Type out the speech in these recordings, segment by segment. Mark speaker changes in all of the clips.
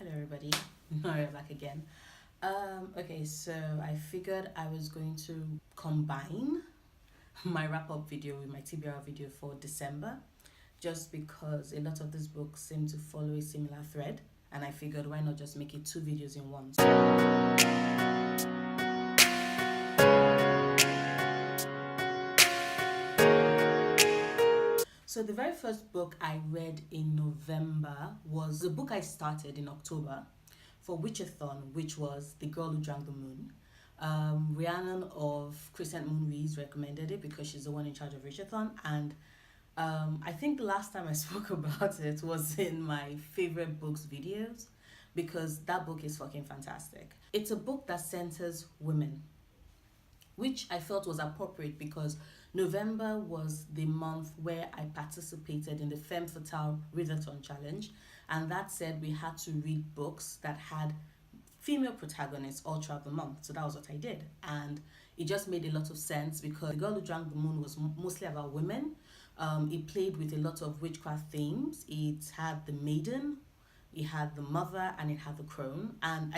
Speaker 1: Hello everybody, Maria back again. Okay, so I figured I was going to combine my wrap-up video with my TBR video for December, just because a lot of these books seem to follow a similar thread, and I figured why not just make it two videos in one. So the very first book I read in November was the book I started in October for Witchathon, which was The Girl Who Drank the Moon. Rhiannon of Crescent Moon Reads recommended it because she's the one in charge of Witchathon, and I think the last time I spoke about it was in my favorite books videos because that book is fucking fantastic. It's a book that centers women, which I felt was appropriate because November was the month where I participated in the Femme Fatale Readathon Challenge, and that said we had to read books that had female protagonists all throughout the month. So that was what I did, and it just made a lot of sense because The Girl Who Drank the Moon was mostly about women. It played with a lot of witchcraft themes. It had the maiden, it had the mother, and it had the crone, and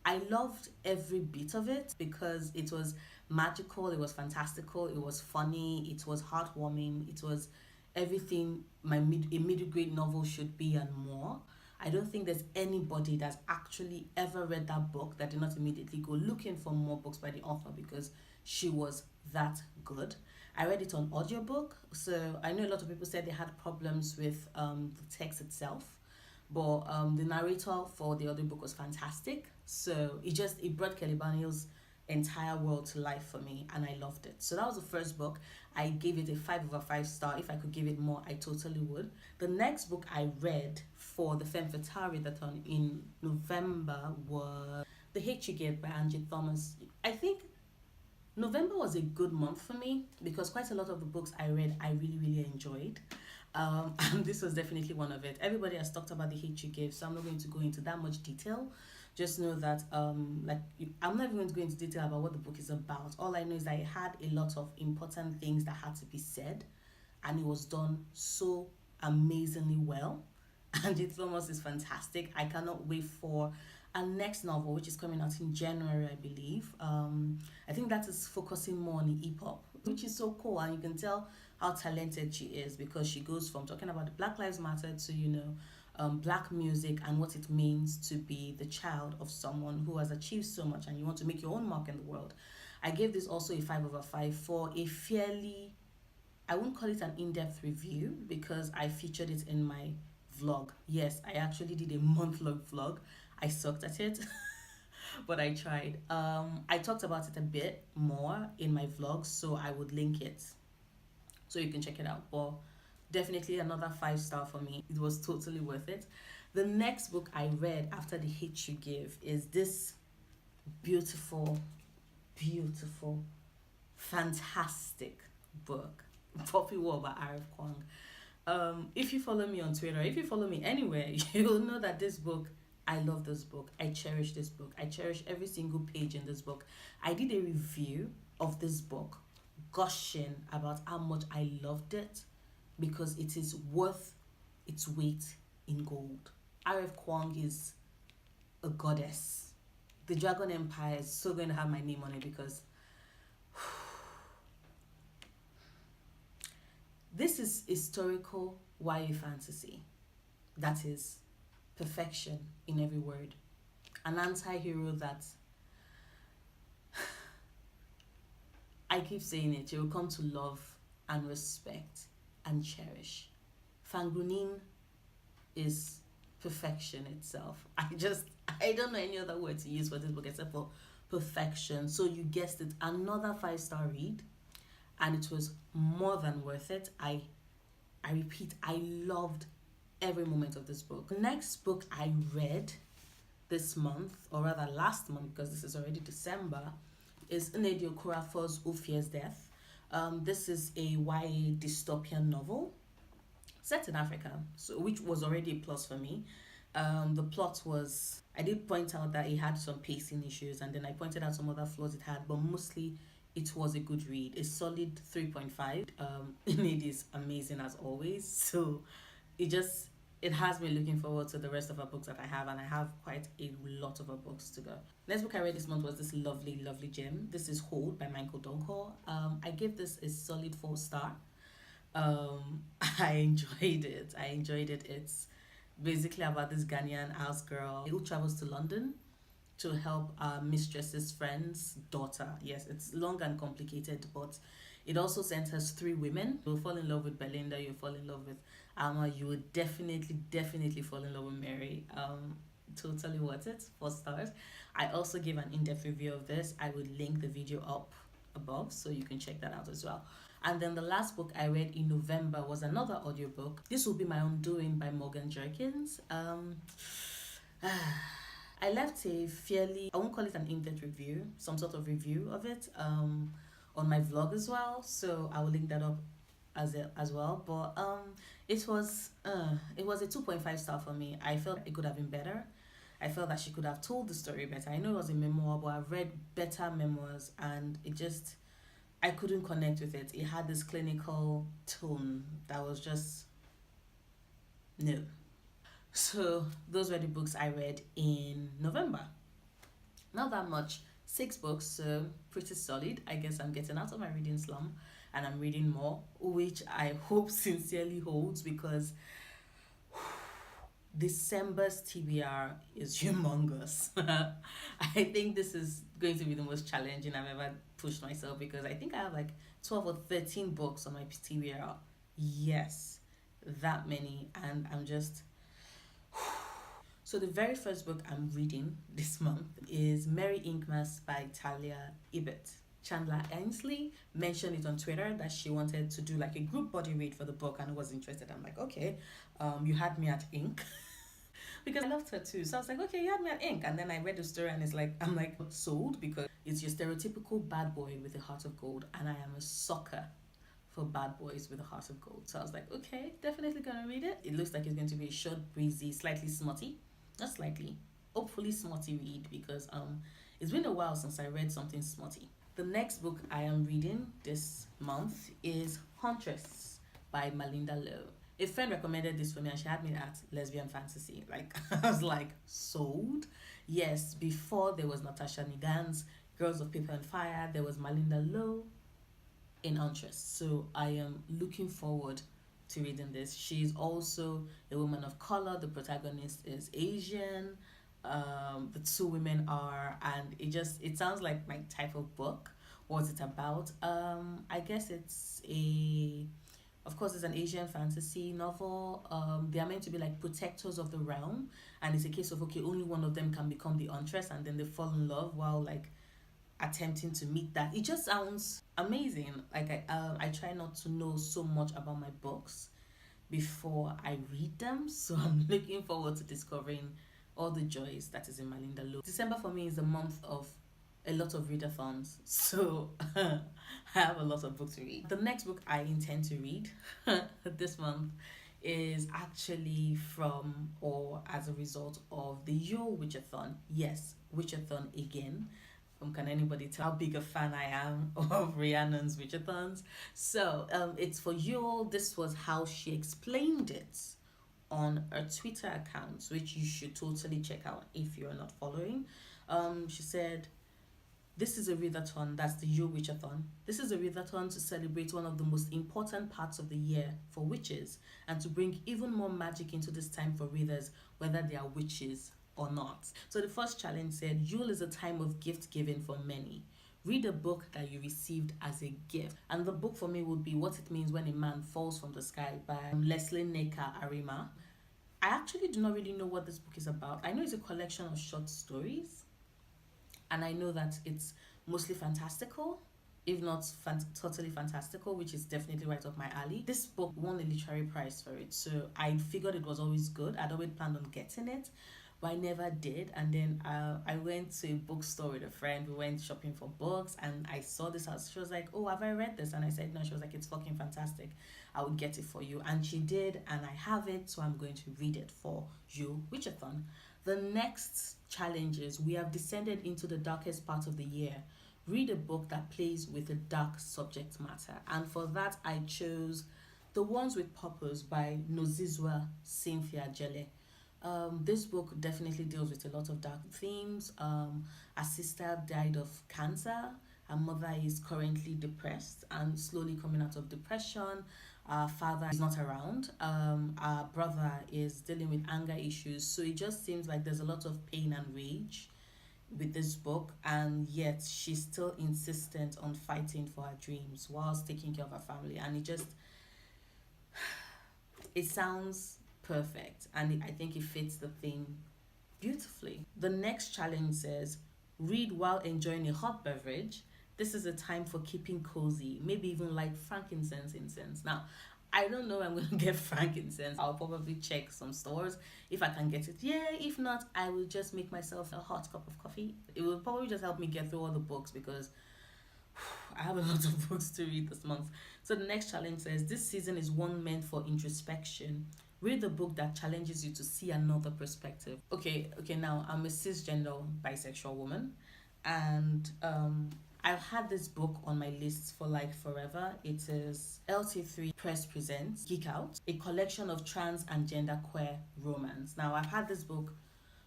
Speaker 1: I loved every bit of it because it was magical, it was fantastical, it was funny, it was heartwarming, it was everything a middle grade novel should be and more. I don't think there's anybody that's actually ever read that book that did not immediately go looking for more books by the author because she was that good. I read it on audiobook, so I know a lot of people said they had problems with the text itself, but the narrator for the audiobook was fantastic. So it brought Kelly Barnill's entire world to life for me, and I loved it. So that was the first book. I gave it a 5/5 star. If I could give it more, I totally would. The next book I read for the Femme Fatale Readathon in November was The Hate You Give by Angie Thomas. I think November was a good month for me because quite a lot of the books I read I really enjoyed. And this was definitely one of it. Everybody has talked about The Hate You Give, so I'm not going to go into that much detail. Just know that I'm not even going to go into detail about what the book is about. All I know is that it had a lot of important things that had to be said, and it was done so amazingly well. Angie Thomas is fantastic. I cannot wait for our next novel, which is coming out in January, I believe. I think that is focusing more on the hip hop, which is so cool, and you can tell how talented she is because she goes from talking about the Black Lives Matter to Black music and what it means to be the child of someone who has achieved so much and you want to make your own mark in the world. I gave this also a 5/5 for a fairly, I wouldn't call it an in-depth review because I featured it in my vlog. Yes, I actually did a month-long vlog. I sucked at it, but I tried. I talked about it a bit more in my vlog, so I would link it so you can check it out. But definitely another 5-star for me. It was totally worth it. The next book I read after The Hate You Give is this beautiful, fantastic book, Poppy War by Arif Kwang. If you follow me on Twitter, if you follow me anywhere, you'll know that this book, I love this book. I cherish this book. I cherish every single page in this book. I did a review of this book, gushing about how much I loved it because it is worth its weight in gold. Arif Kwang is a goddess. The Dragon Empire is so going to have my name on it because this is historical YA fantasy that is perfection in every word. An anti-hero that I keep saying it, you will come to love and respect and cherish. Fangunin is perfection itself. I don't know any other word to use for this book except for perfection. So you guessed it, another 5-star read, and it was more than worth it. I repeat, I loved every moment of this book. The next book I read this month, or rather last month because this is already December, is Nnedi Okorafor's Who Fears Death. This is a YA dystopian novel set in Africa, so which was already a plus for me. The plot was, I did point out that it had some pacing issues, and then I pointed out some other flaws it had, but mostly it was a good read, a solid 3.5. It is amazing as always, so it it has me looking forward to the rest of her books that I have, and I have quite a lot of her books to go. Next book I read this month was this lovely, lovely gem. This is Hold by Michael Donko. I give this a solid 4 star. I enjoyed it. It's basically about this Ghanaian house girl who travels to London to help our mistress's friend's daughter. Yes, it's long and complicated, but it also centers 3 women. You'll fall in love with Belinda, you'll fall in love with Alma, you would definitely fall in love with Mary. Totally worth it. 4 stars. I also gave an in-depth review of this. I would link the video up above so you can check that out as well. And then the last book I read in November was another audiobook. This will be My Undoing by Morgan Jerkins. I left a fairly, I won't call it an in-depth review, some sort of review of it on my vlog as well. So I will link that up as well. But it was a 2.5 star for me. I felt it could have been better. I felt that she could have told the story better. I know it was a memoir, but I've read better memoirs and I couldn't connect with it. It had this clinical tone that was just no. So those were the books I read in November. Not that much, 6 books, so pretty solid. I guess I'm getting out of my reading slump and I'm reading more, which I hope sincerely holds, because December's TBR is humongous. I think this is going to be the most challenging I've ever pushed myself, because I think I have like 12 or 13 books on my TBR. Yes, that many, and I'm just... So the very first book I'm reading this month is Mary Inkmas by Talia Hibbert. Chandler Ainsley mentioned it on Twitter that she wanted to do like a group body read for the book and was interested. I'm like, okay, you had me at ink. Because I loved her too. So I was like, okay, you had me at ink. And then I read the story and I'm like sold, because it's your stereotypical bad boy with a heart of gold. And I am a sucker for bad boys with a heart of gold. So I was like, okay, definitely gonna read it. It looks like it's going to be a short, breezy, slightly smutty. Not slightly, hopefully smutty read, because it's been a while since I read something smutty. The next book I am reading this month is Huntress by Malinda Lo. A friend recommended this for me and she had me at lesbian fantasy. Like, I was like, sold? Yes, before there was Natasha Nigan's Girls of Paper and Fire, there was Malinda Lo in Huntress. So I am looking forward to reading this. She's also a woman of color. The protagonist is Asian. The 2 women are, and it sounds like my type of book. What's it about? I guess of course, it's an Asian fantasy novel. They are meant to be like protectors of the realm, and it's a case of, okay, only one of them can become the Huntress, and then they fall in love while like attempting to meet that. It just sounds amazing. Like I try not to know so much about my books before I read them, so I'm looking forward to discovering all the joys that is in Malinda Lo. December for me is the month of a lot of readathons, so I have a lot of books to read. The next book I intend to read this month is actually from or as a result of the Yo Witchathon. Yes, Witchathon again. Can anybody tell how big a fan I am of Rhiannon's Witchathons? So it's for Yo. This was how she explained it on her Twitter account, which you should totally check out if you're not following. She said, this is a readathon, that's the Yo Witchathon. This is a readathon to celebrate one of the most important parts of the year for witches and to bring even more magic into this time for readers, whether they are witches or not. So the first challenge said, Yule is a time of gift giving for many. Read a book that you received as a gift. And the book for me would be What It Means When a Man Falls from the Sky by Leslie Neka Arima. I actually do not really know what this book is about. I know it's a collection of short stories, and I know that it's mostly fantastical, if not totally fantastical, which is definitely right up my alley. This book won a literary prize for it, so I figured it was always good. I'd always planned on getting it, but I never did. And then I went to a bookstore with a friend. We went shopping for books, and I saw this house. She was like, oh, have I read this? And I said, no. She was like, it's fucking fantastic. I will get it for you. And she did, and I have it, so I'm going to read it for you, Witchathon. The next challenge is we have descended into the darkest part of the year. Read a book that plays with a dark subject matter. And for that, I chose The Ones with Purpose by Nozizwa Cynthia Jele. This book definitely deals with a lot of dark themes. Her sister died of cancer. Her mother is currently depressed and slowly coming out of depression. Our father is not around. Our brother is dealing with anger issues. So it just seems like there's a lot of pain and rage with this book, and yet she's still insistent on fighting for her dreams whilst taking care of her family. And it sounds perfect, and I think it fits the theme beautifully. The next challenge says, read while enjoying a hot beverage. This is a time for keeping cozy, maybe even like frankincense incense. Now, I don't know I'm going to get frankincense. I'll probably check some stores if I can get it. Yeah, if not, I will just make myself a hot cup of coffee. It will probably just help me get through all the books because I have a lot of books to read this month. So the next challenge says, this season is one meant for introspection. Read the book that challenges you to see another perspective. Okay, now I'm a cisgender bisexual woman, and I've had this book on my list for like forever. It is LT3 Press Presents Geek Out, a collection of trans and genderqueer romance. Now, I've had this book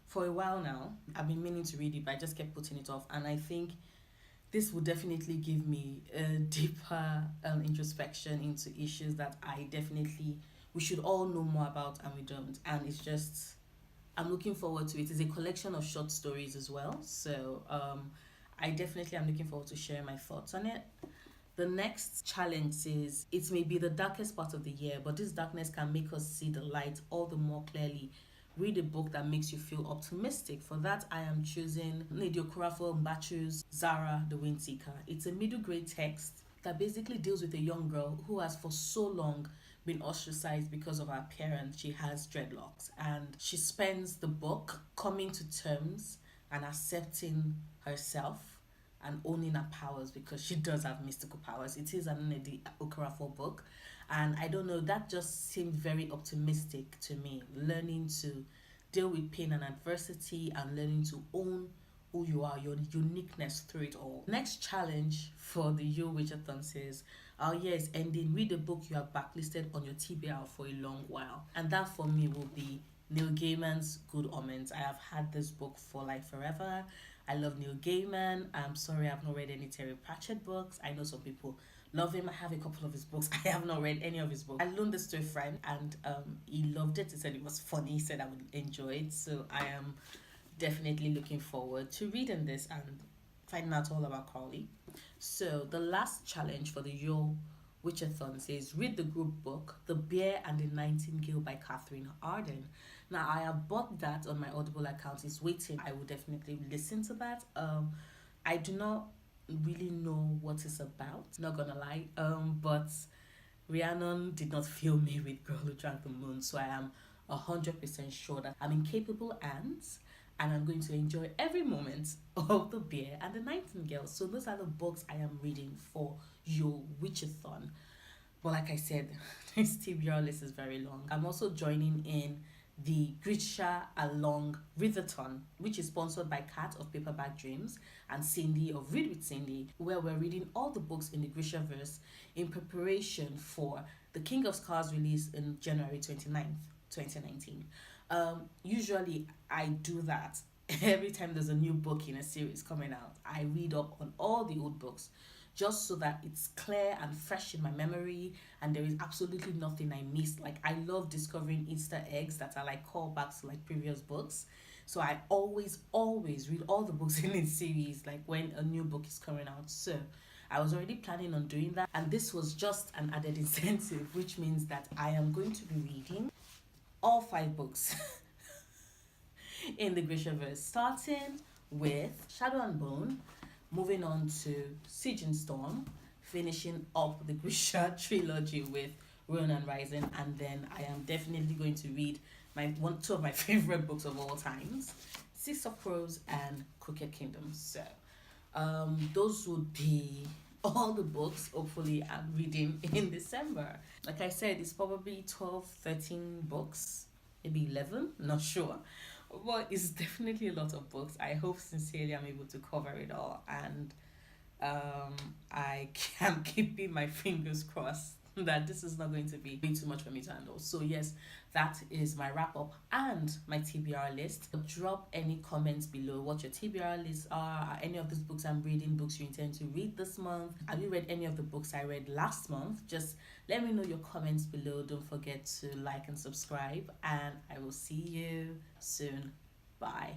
Speaker 1: for a while now. I've been meaning to read it, but I just kept putting it off. And I think this will definitely give me a deeper introspection into issues that we should all know more about and we don't. And it's just, I'm looking forward to it. It's a collection of short stories as well. So I definitely am looking forward to sharing my thoughts on it. The next challenge is, it may be the darkest part of the year, but this darkness can make us see the light all the more clearly. Read a book that makes you feel optimistic. For that, I am choosing Nnedi Okorafor Mbachu's Zahra the Windseeker. It's a middle grade text that basically deals with a young girl who has for so long been ostracized because of her appearance. She has dreadlocks, and she spends the book coming to terms and accepting herself and owning her powers, because she does have mystical powers. It is an Nnedi Okorafor book, and I don't know, that just seemed very optimistic to me. Learning to deal with pain and adversity and learning to own who you are, your uniqueness through it all. Next challenge for the Yo Witchathon says, our year is ending. Read a book you have backlisted on your TBR for a long while. And that for me will be Neil Gaiman's Good Omens. I have had this book for like forever. I love Neil Gaiman. I'm sorry I've not read any Terry Pratchett books. I know some people love him. I have a couple of his books. I have not read any of his books. I loaned this to a friend, and he loved it. He said it was funny. He said I would enjoy it. So I am definitely looking forward to reading this and finding out all about Crowley. So the last challenge for the Yo Witchathon says, read the group book The Bear and the Nightingale by Catherine Arden. Now, I have bought that on my Audible account. It's waiting. I will definitely listen to that. I do not really know what it's about, not gonna lie. But Rhiannon did not fill me with Girl Who Drank the Moon, so I am 100% sure that I'm in capable hands, and I'm going to enjoy every moment of The Bear and the Nightingale. So those are the books I am reading for Yo Witchathon. But like I said, this TBR list is very long. I'm also joining in the Grishalongathon, which is sponsored by Kat of Paperback Dreams and Cindy of Read with Cindy, where we're reading all the books in the Grishaverse in preparation for the King of Scars release in January 29th, 2019. Usually I do that every time there's a new book in a series coming out. I read up on all the old books just so that it's clear and fresh in my memory and there is absolutely nothing I missed. Like, I love discovering Easter eggs that are like callbacks to like previous books. So I always read all the books in this series like when a new book is coming out. So I was already planning on doing that, and this was just an added incentive, which means that I am going to be reading all 5 books in the Grishaverse, starting with Shadow and Bone, moving on to Siege and Storm, finishing up the Grisha trilogy with Ronan Rising, and then I am definitely going to read two of my favorite books of all times, Six of Crows and Crooked Kingdom. So those would be all the books hopefully I'm reading in December. Like I said, it's probably 12, 13 books, maybe 11, not sure. But it's definitely a lot of books. I hope sincerely I'm able to cover it all, and I am keeping my fingers crossed that this is not going to be way too much for me to handle. So yes, that is my wrap up and my TBR list. Drop any comments below what your TBR lists are any of these books I'm reading, books you intend to read this month. Have you read any of the books I read last month? Just let me know your comments below. Don't forget to like and subscribe, and I will see you soon. Bye.